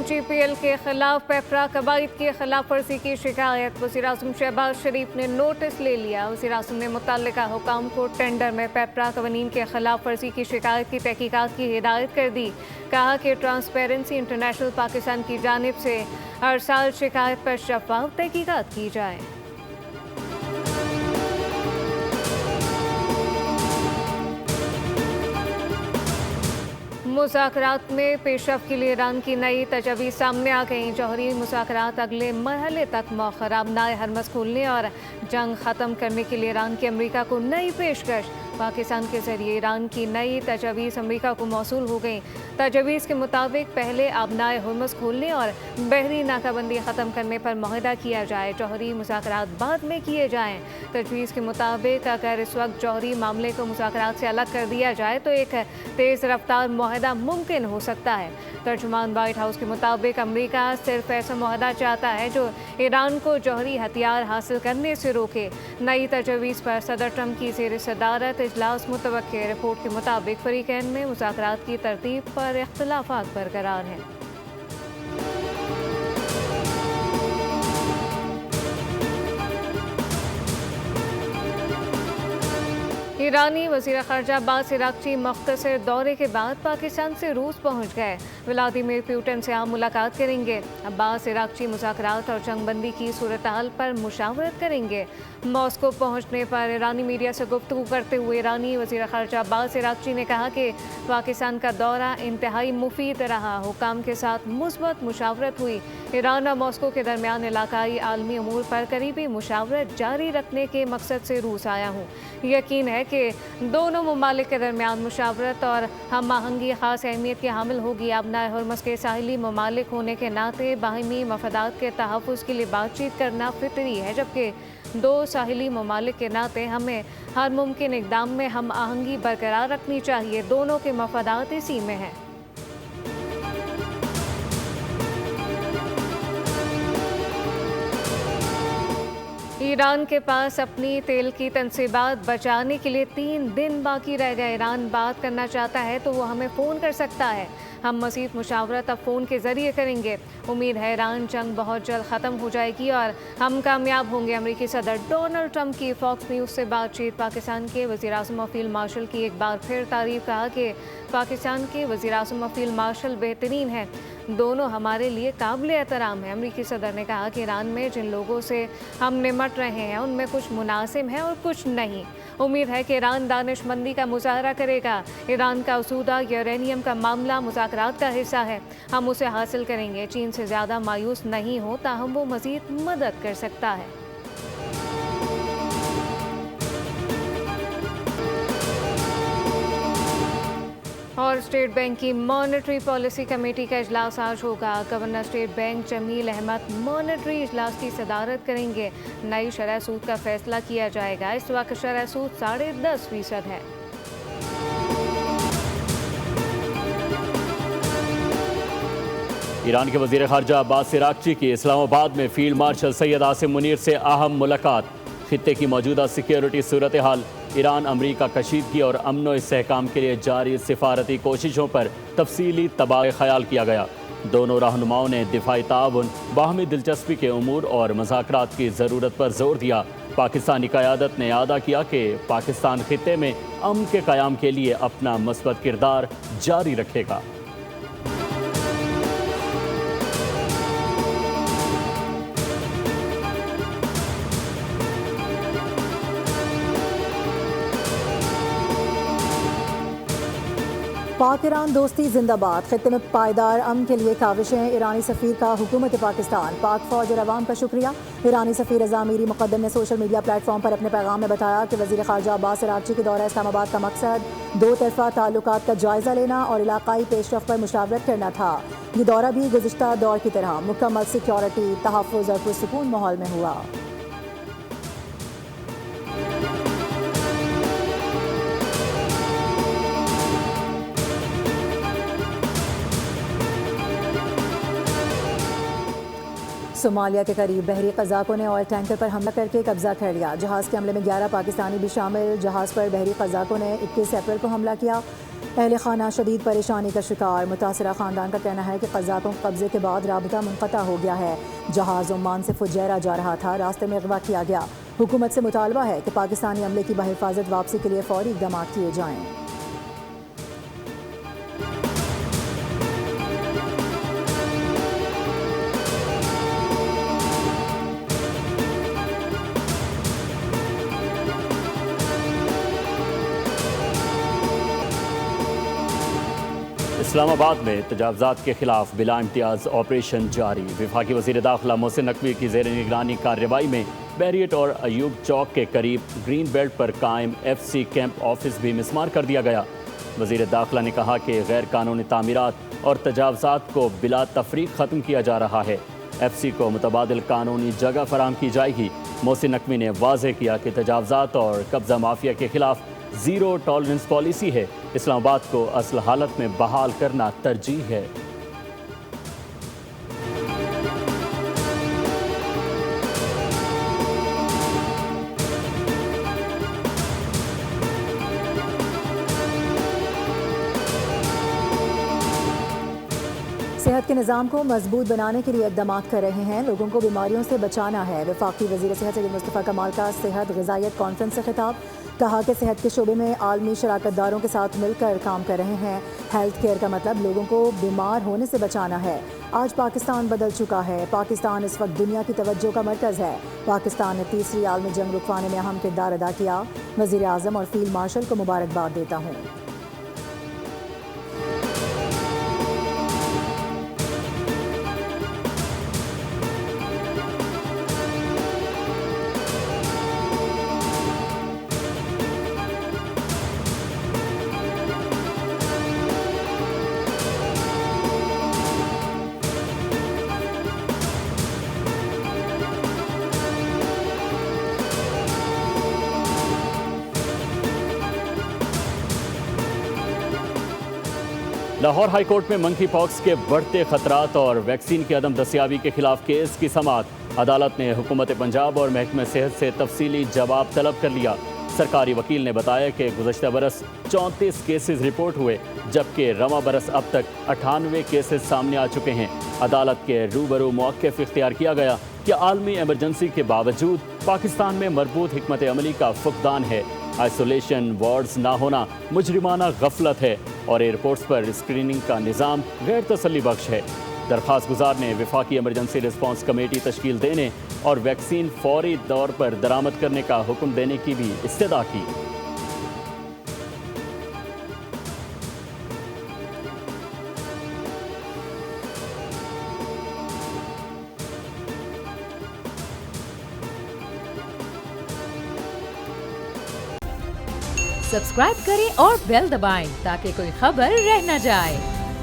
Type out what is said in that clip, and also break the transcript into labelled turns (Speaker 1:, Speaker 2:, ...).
Speaker 1: GPL के खिलाफ पेपरा कवायद की खिलाफ वर्जी की शिकायत। वज़ीर-ए-आज़म शहबाज शरीफ ने नोटिस ले लिया। वज़ीर-ए-आज़म ने मुतल्लिका हुकाम को टेंडर में पेपरा कवानीन के खिलाफ वर्जी की शिकायत की तहकीकात की हिदायत कर दी। कहा कि ट्रांसपेरेंसी इंटरनेशनल पाकिस्तान की जानिब से हर साल शिकायत पर शफाफ तहकीकात की जाए। मुज़ाकरात में पेशरफ के लिए ईरान की नई तजवीज़ सामने आ गई। जौहरी मुज़ाकरात अगले मरहले तक मौखर। नाए हरमस खोलने और जंग ख़त्म करने के लिए ईरान की अमरीका को नई पेशकश। पाकिस्तान के जरिए ईरान की नई तजवीज़ अमरीका को मौसूल हो गई। तजवीज़ के मुताबिक पहले आबनाए हरमस खोलने और बहरी नाकाबंदी ख़त्म करने पर मुआहदा किया जाए। जौहरी मुज़ाकरात बाद में किए जाएँ। तजवीज़ के मुताबिक अगर इस वक्त जौहरी मामले को मुज़ाकरात से अलग कर दिया जाए तो एक तेज़ रफ्तार मुआहदा मुमकिन हो सकता है। तर्जुमान वाइट हाउस के मुताबिक अमरीका सिर्फ ऐसा मुआहदा चाहता है जो ईरान को जौहरी हथियार हासिल करने से रोके। नई तजवीज़ पर सदर ट्रंप की ज़ेर सदारत इजलास मुतवक्के। रिपोर्ट के मुताबिक फरीकैन में मुज़ाकरात की तरतीब पर इख्तिलाफ़ात बरकरार हैं। ईरानी वज़ीर ख़ारजा अब्बास अराग़ची मुख्तसर दौरे के बाद पाकिस्तान से रूस पहुँच गए। व्लादिमीर पुतिन से आम मुलाकात करेंगे। अब्बास अराग़ची मुज़ाकरात और जंगबंदी की सूरत हाल पर मुशावरत करेंगे। मॉस्को पहुँचने पर ईरानी मीडिया से गुफ्तगू करते हुए ईरानी वज़ीर ख़ारजा अब्बास अराग़ची ने कहा कि पाकिस्तान का दौरा इंतहाई मुफीद रहा। हुकाम के साथ मुस्बत मुशावरत हुई। ईरान और मॉस्को के दरमियान इलाकाई आलमी अमूर पर करीबी मुशावरत जारी रखने के मकसद से रूस आया हूँ। यकीन है कि दोनों ममालिक के दरमियान मुशावरत और हम आहंगी ख़ास अहमियत की हामिल होगी। आबनाए हरमस के साहिली ममालिक होने के नाते बाहिमी मफादात के तहफ़्फ़ुज़ के लिए बातचीत करना फितरी है, जबकि दो साहिली ममालिक के नाते हमें हर मुमकिन इक़दाम में हम आहंगी बरकरार रखनी चाहिए। दोनों के मफादात इसी में हैं। ईरान के पास अपनी तेल की तनसीबात बचाने के लिए 3 दिन बाकी रह गए। ईरान बात करना चाहता है तो वो हमें फ़ोन कर सकता है। हम मज़ीद मुशावरत अब फ़ोन के ज़रिए करेंगे। उम्मीद है ईरान जंग बहुत जल्द ख़त्म हो जाएगी और हम कामयाब होंगे। अमरीकी सदर डोनाल्ड ट्रंप की फॉक्स न्यूज़ से बातचीत। पाकिस्तान के वज़ीर-ए-आज़म और फील्ड मार्शल की एक बार फिर तारीफ़। कहा कि पाकिस्तान के वज़ीर-ए-आज़म और फील्ड मार्शल बेहतरीन हैं। दोनों हमारे लिए काबिल एहतराम है। अमरीकी सदर ने कहा कि ईरान में जिन लोगों से हम निमट रहे हैं उनमें कुछ मुनासिब है और कुछ नहीं। उम्मीद है कि ईरान दानिशमंदी का मुजाहरा करेगा। ईरान का असूदा यूरेनियम का मामला मुज़ाकरात का हिस्सा है। हम उसे हासिल करेंगे। चीन से ज़्यादा मायूस नहीं हो, ताहम वो मज़ीद मदद कर सकता है। और स्टेट बैंक की मॉनेटरी पॉलिसी कमेटी का इजलास आज होगा। Governor state bank Jameel Ahmed monetary इजलास की सदारत करेंगे। नई शरह सूद का फैसला किया जाएगा। इस वक्त शरह सूद 10.5% है।
Speaker 2: ईरान के वज़ीर ख़ारजा अब्बास अराग़ची की इस्लामाबाद में फील्ड मार्शल सैयद आसिम मुनीर से अहम मुलाकात। खित्ते की मौजूदा सिक्योरिटी सूरत हाल, ईरान अमरीका कशीदगी और अमन व इस्तेहकाम के लिए जारी सिफारती कोशिशों पर तफसीली तबादला ख्याल किया गया। दोनों रहनुमाओं ने दिफाई ताउन, बाहमी दिलचस्पी के उमूर और मुज़ाकरात की ज़रूरत पर जोर दिया। पाकिस्तानी क़यादत ने अदा किया कि पाकिस्तान खित्ते में अमन के क़याम के लिए अपना मस्बत किरदार जारी रखेगा।
Speaker 3: पाक ईरान दोस्ती जिंदाबाद। खित्ते में पायदार अमन के लिए काविशें। ईरानी सफ़ीर का हुकूमत पाकिस्तान, पाक फ़ौज और अवाम का शुक्रिया। ईरानी सफ़ीर रज़ा मीरी मुक़द्दम ने सोशल मीडिया प्लेटफॉर्म पर अपने पैगाम में बताया कि वज़ीर ख़ारजा अब्बास अराग़ची के दौरा इस्लामाबाद का मकसद दो तरफ़ा ताल्लुकात का जायज़ा लेना और इलाकाई पेशरफ़ पर मुशावरत करना था। ये दौरा भी गुज़िश्ता दौर की तरह मुकम्मल सिक्योरिटी, तहफ़्फ़ुज़ और पुरसुकून माहौल में हुआ। सोमालिया के करीब बहरी क़ज़ाक़ों ने ऑयल टैंकर पर हमला करके कब्जा कर लिया। जहाज़ के हमले में 11 पाकिस्तानी भी शामिल। जहाज़ पर बहरी क़ज़ाक़ों ने 21 अप्रैल को हमला किया। अहल खाना शदीद परेशानी का शिकार। मुतासरा खानदान का कहना है कि कज़ाकों के कब्जे के बाद राबता मुनक़ता हो गया है। जहाज़ ओमान से फुजैरा जा रहा था, रास्ते में अगवा किया गया। हुकूमत से मुतालबा है कि पाकिस्तानी अमले की बहिफाजत वापसी के लिए फौरी इक़दाम किए जाएँ।
Speaker 2: इस्लामाबाद में तजावज़ात के खिलाफ बिला इम्तियाज़ ऑपरेशन जारी। वफाकी वज़ीर दाखिला मोहसिन नकवी की ज़ेर निगरानी कार्रवाई में बैरियट और अयूब चौक के करीब ग्रीन बेल्ट पर कायम FC कैंप ऑफिस भी मिसमार कर दिया गया। वज़ीर दाखिला ने कहा कि गैर कानूनी तामीरात और तजावज़ात को बिला तफरीक ख़त्म किया जा रहा है। FC को मुतबादिल कानूनी जगह फराहम की जाएगी। मोहसिन नकवी ने वाज़ेह किया कि तजावज़ात और कब्ज़ा माफिया के खिलाफ ज़ीरो टॉलरेंस पॉलिसी है। इस्लामाबाद को असल हालत में बहाल करना तरजीह है।
Speaker 3: सेहत के निज़ाम को मजबूत बनाने के लिए इक़दाम कर रहे हैं। लोगों को बीमारियों से बचाना है। वफाकी वज़ीर सेहत सैयद मुस्तफ़ा कमाल का सेहत ग़िज़ाइयत कॉन्फ्रेंस से खिताब। कहा कि सेहत के शोबे में आलमी शराकतदारों के साथ मिलकर काम कर रहे हैं। हेल्थ केयर का मतलब लोगों को बीमार होने से बचाना है। आज पाकिस्तान बदल चुका है। पाकिस्तान इस वक्त दुनिया की तवज्जो का मरकज़ है। पाकिस्तान ने तीसरी आलमी जंग रुकवाने में अहम किरदार अदा किया। वज़ीर आज़म और फील्ड मार्शल को मुबारकबाद देता हूँ।
Speaker 2: लाहौर हाई कोर्ट में मंकी पॉक्स के बढ़ते खतरात और वैक्सीन की अदम दस्याबी के खिलाफ केस की समाअत। अदालत ने हुकूमत पंजाब और महकमे सेहत से तफसीली जवाब तलब कर लिया। सरकारी वकील ने बताया कि गुज़श्ता बरस 34 केसेस रिपोर्ट हुए, जबकि रवां बरस अब तक 98 केसेस सामने आ चुके हैं। अदालत के रूबरू मौक़िफ़ इख्तियार किया गया कि आलमी एमरजेंसी के बावजूद पाकिस्तान में मरबूत हिकमत अमली का फुक़दान है। आइसोलेशन वार्ड्स ना होना मुजरिमाना गफलत है और एयरपोर्ट्स पर स्क्रीनिंग का निज़ाम गैर तसल्ली बख्श है। दरख्वास्त गुजार ने वफाकी एमरजेंसी रिस्पॉन्स कमेटी तश्कील देने और वैक्सीन फौरी तौर पर दरामद करने का हुक्म देने की भी इस्तदा की।
Speaker 4: सब्सक्राइब करें और बेल दबाएं ताकि कोई खबर रह न जाए।